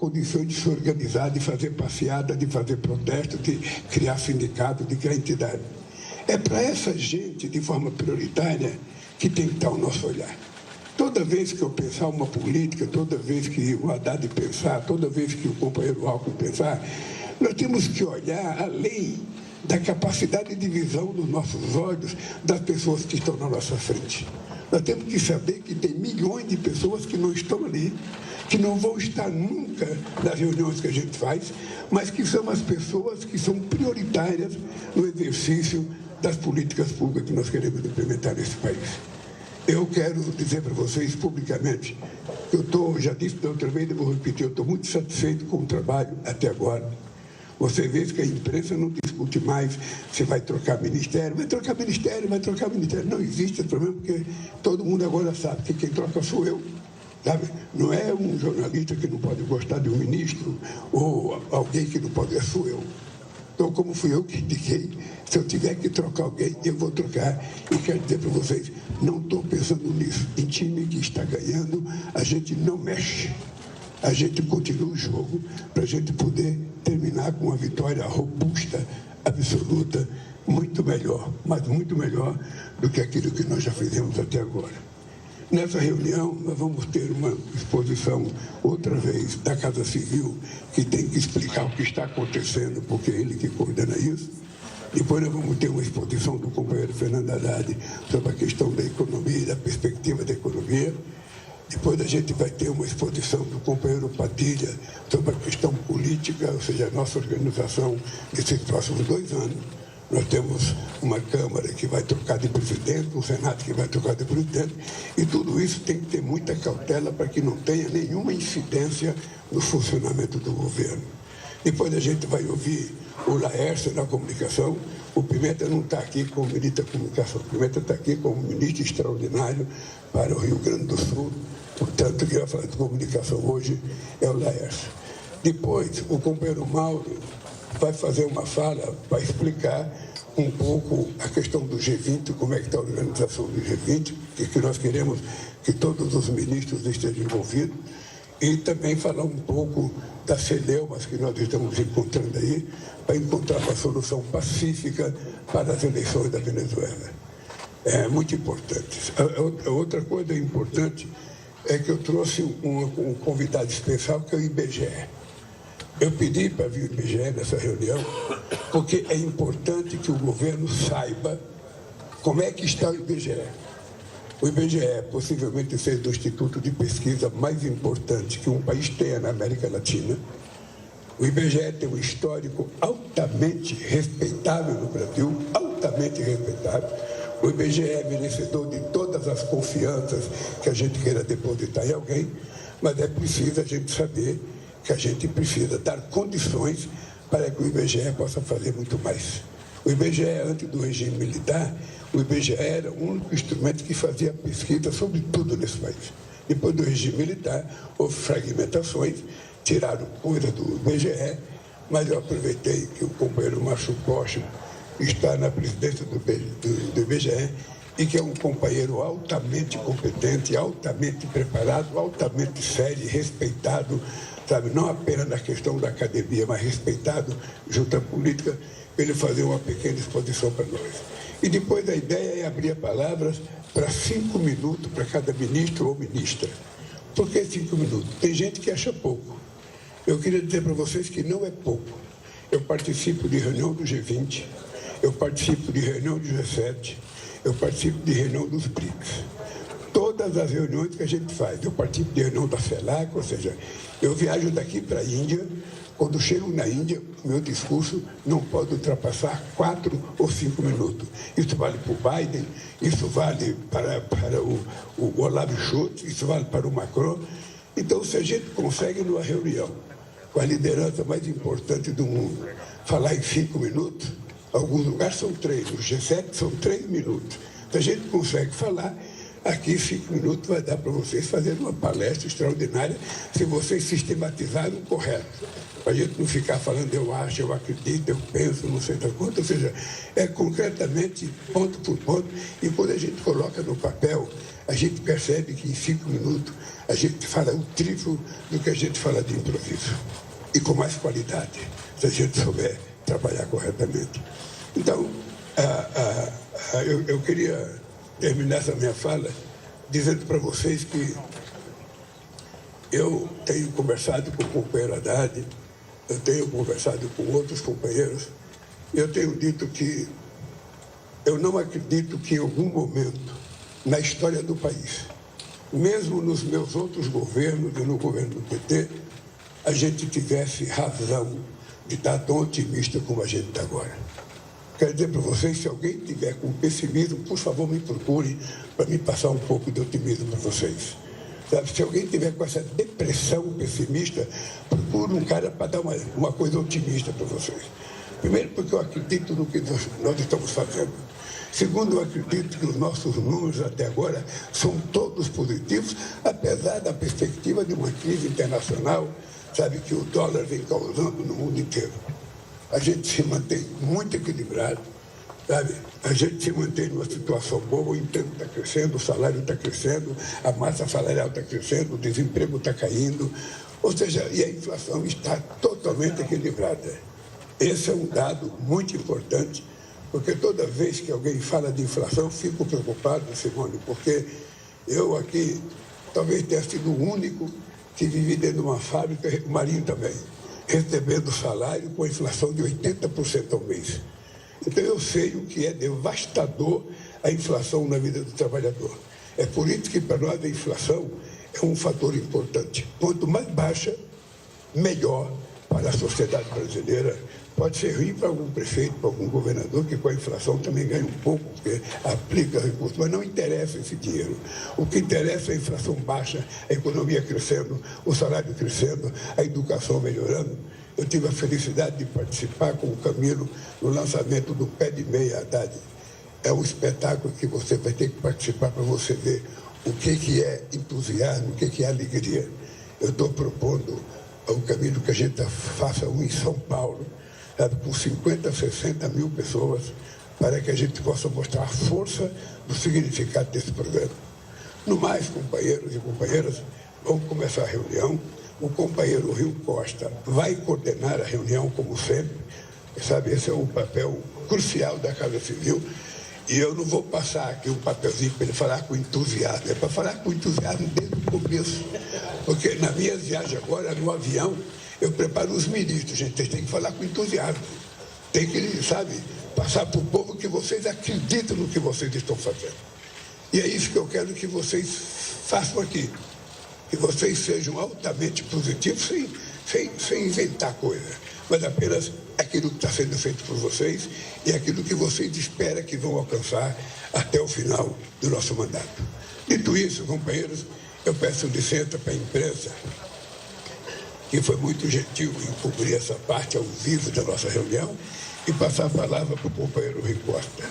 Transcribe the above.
condições de se organizar, de fazer passeada, de fazer protesto, de criar sindicato, de criar entidade. É para essa gente, de forma prioritária, que tem que estar o nosso olhar. Toda vez que eu pensar uma política, toda vez que o Haddad pensar, toda vez que o companheiro Alckmin pensar, nós temos que olhar além da capacidade de visão dos nossos olhos das pessoas que estão na nossa frente. Nós temos que saber que tem milhões de pessoas que não estão ali, que não vão estar nunca nas reuniões que a gente faz, mas que são as pessoas que são prioritárias no exercício das políticas públicas que nós queremos implementar nesse país. Eu quero dizer para vocês publicamente que já disse da outra vez e vou repetir, eu estou muito satisfeito com o trabalho até agora. Você vê que a imprensa não discute mais se vai trocar ministério, vai trocar ministério, vai trocar ministério. Não existe esse problema, porque todo mundo agora sabe que quem troca sou eu. Sabe? Não é um jornalista que não pode gostar de um ministro ou alguém que não pode, sou eu. Então, como fui eu que indiquei, se eu tiver que trocar alguém, eu vou trocar. E quero dizer para vocês, não estou pensando nisso. Em time que está ganhando, a gente não mexe. A gente continua o jogo para a gente poder terminar com uma vitória robusta, absoluta, muito melhor, mas muito melhor do que aquilo que nós já fizemos até agora. Nessa reunião, nós vamos ter uma exposição, outra vez, da Casa Civil, que tem que explicar o que está acontecendo, porque é ele que coordena isso. Depois nós vamos ter uma exposição do companheiro Fernando Haddad sobre a questão da economia, da perspectiva da economia. Depois a gente vai ter uma exposição do companheiro Padilha sobre a questão política, ou seja, a nossa organização nesses próximos 2 anos. Nós temos uma Câmara que vai trocar de presidente, um Senado que vai trocar de presidente, e tudo isso tem que ter muita cautela para que não tenha nenhuma incidência no funcionamento do governo. Depois a gente vai ouvir o Laércio na comunicação. O Pimenta não está aqui como ministro da comunicação, o Pimenta está aqui como ministro extraordinário para o Rio Grande do Sul. Portanto, quem vai falar de comunicação hoje é o Laércio. Depois, o companheiro Mauro vai fazer uma fala para explicar um pouco a questão do G20, como é que está a organização do G20, que nós queremos que todos os ministros estejam envolvidos, e também falar um pouco das celeumas que nós estamos encontrando aí, para encontrar uma solução pacífica para as eleições da Venezuela. É muito importante. A outra coisa importante é que eu trouxe um convidado especial, que é o IBGE. Eu pedi para vir o IBGE nessa reunião, porque é importante que o governo saiba como é que está o IBGE. O IBGE possivelmente seja o instituto de pesquisa mais importante que um país tenha na América Latina. O IBGE tem um histórico altamente respeitável no Brasil, altamente respeitável. O IBGE é merecedor de todas as confianças que a gente queira depositar em alguém, mas é preciso a gente saber que a gente precisa dar condições para que o IBGE possa fazer muito mais. O IBGE, antes do regime militar, o IBGE era o único instrumento que fazia pesquisa sobre tudo nesse país. Depois do regime militar, houve fragmentações, tiraram coisa do IBGE, mas eu aproveitei que o companheiro Márcio Costa está na presidência do IBGE e que é um companheiro altamente competente, altamente preparado, altamente sério, respeitado, sabe, não apenas na questão da academia, mas respeitado junto à política, ele fazer uma pequena exposição para nós. E depois a ideia é abrir palavras para 5 minutos para cada ministro ou ministra. Por que 5 minutos? Tem gente que acha pouco. Eu queria dizer para vocês que não é pouco. Eu participo de reunião do G20, eu participo de reunião do G7, eu participo de reunião dos BRICS. Todas as reuniões que a gente faz, eu participo de reunião da CELAC, ou seja, eu viajo daqui para a Índia. Quando chego na Índia, o meu discurso não pode ultrapassar 4 ou 5 minutos. Isso vale para o Biden, isso vale para o Olaf Scholz, isso vale para o Macron. Então, se a gente consegue, numa reunião com a liderança mais importante do mundo, falar em 5 minutos, alguns lugares são 3, o G7 são 3 minutos. Se a gente consegue falar, aqui 5 minutos vai dar para vocês fazerem uma palestra extraordinária, se vocês sistematizarem o correto. Para a gente não ficar falando eu acho, eu acredito, eu penso, não sei da quanto, ou seja, é concretamente, ponto por ponto, e quando a gente coloca no papel, a gente percebe que em 5 minutos a gente fala o triplo do que a gente fala de improviso. E com mais qualidade, se a gente souber trabalhar corretamente. Então, eu queria terminar essa minha fala dizendo para vocês que eu tenho conversado com o companheiro Haddad, eu tenho conversado com outros companheiros, e eu tenho dito que eu não acredito que em algum momento na história do país, mesmo nos meus outros governos e no governo do PT, a gente tivesse razão de estar tão otimista como a gente está agora. Quero dizer para vocês, se alguém tiver com pessimismo, por favor, me procure para me passar um pouco de otimismo para vocês. Sabe? Se alguém tiver com essa depressão pessimista, procure um cara para dar uma coisa otimista para vocês. Primeiro, porque eu acredito no que nós estamos fazendo. Segundo, eu acredito que os nossos números até agora são todos positivos, apesar da perspectiva de uma crise internacional, sabe, que o dólar vem causando no mundo inteiro. A gente se mantém muito equilibrado, sabe? A gente se mantém numa situação boa, o emprego está crescendo, o salário está crescendo, a massa salarial está crescendo, o desemprego está caindo, ou seja, e a inflação está totalmente equilibrada. Esse é um dado muito importante, porque toda vez que alguém fala de inflação, eu fico preocupado, Simone, porque eu aqui talvez tenha sido o único que vive dentro de uma fábrica, o Marinho também, recebendo salário com a inflação de 80% ao mês. Então eu sei o que é devastador a inflação na vida do trabalhador. É por isso que para nós a inflação é um fator importante. Quanto mais baixa, melhor para a sociedade brasileira. Pode ser ruim para algum prefeito, para algum governador, que com a inflação também ganha um pouco, porque aplica recursos, mas não interessa esse dinheiro. O que interessa é a inflação baixa, a economia crescendo, o salário crescendo, a educação melhorando. Eu tive a felicidade de participar com o Camilo no lançamento do Pé de Meia Haddad. É um espetáculo que você vai ter que participar para você ver o que é entusiasmo, o que é alegria. Eu estou propondo ao Camilo que a gente faça um em São Paulo, sabe, com 50, 60 mil pessoas, para que a gente possa mostrar a força do significado desse programa. No mais, companheiros e companheiras, vamos começar a reunião. O companheiro Rio Costa vai coordenar a reunião, como sempre. Sabe, esse é um papel crucial da Casa Civil. E eu não vou passar aqui um papelzinho para ele falar com entusiasmo. É para falar com entusiasmo desde o começo. Porque na minha viagem agora, no avião, eu preparo os ministros. Gente, vocês têm que falar com entusiasmo. Tem que, sabe, passar para o povo que vocês acreditam no que vocês estão fazendo. E é isso que eu quero que vocês façam aqui. Que vocês sejam altamente positivos, sem inventar coisa, mas apenas aquilo que está sendo feito por vocês e aquilo que vocês esperam que vão alcançar até o final do nosso mandato. Dito isso, companheiros, eu peço licença para a imprensa, que foi muito gentil em cobrir essa parte ao vivo da nossa reunião, e passar a palavra para o companheiro Rui Costa.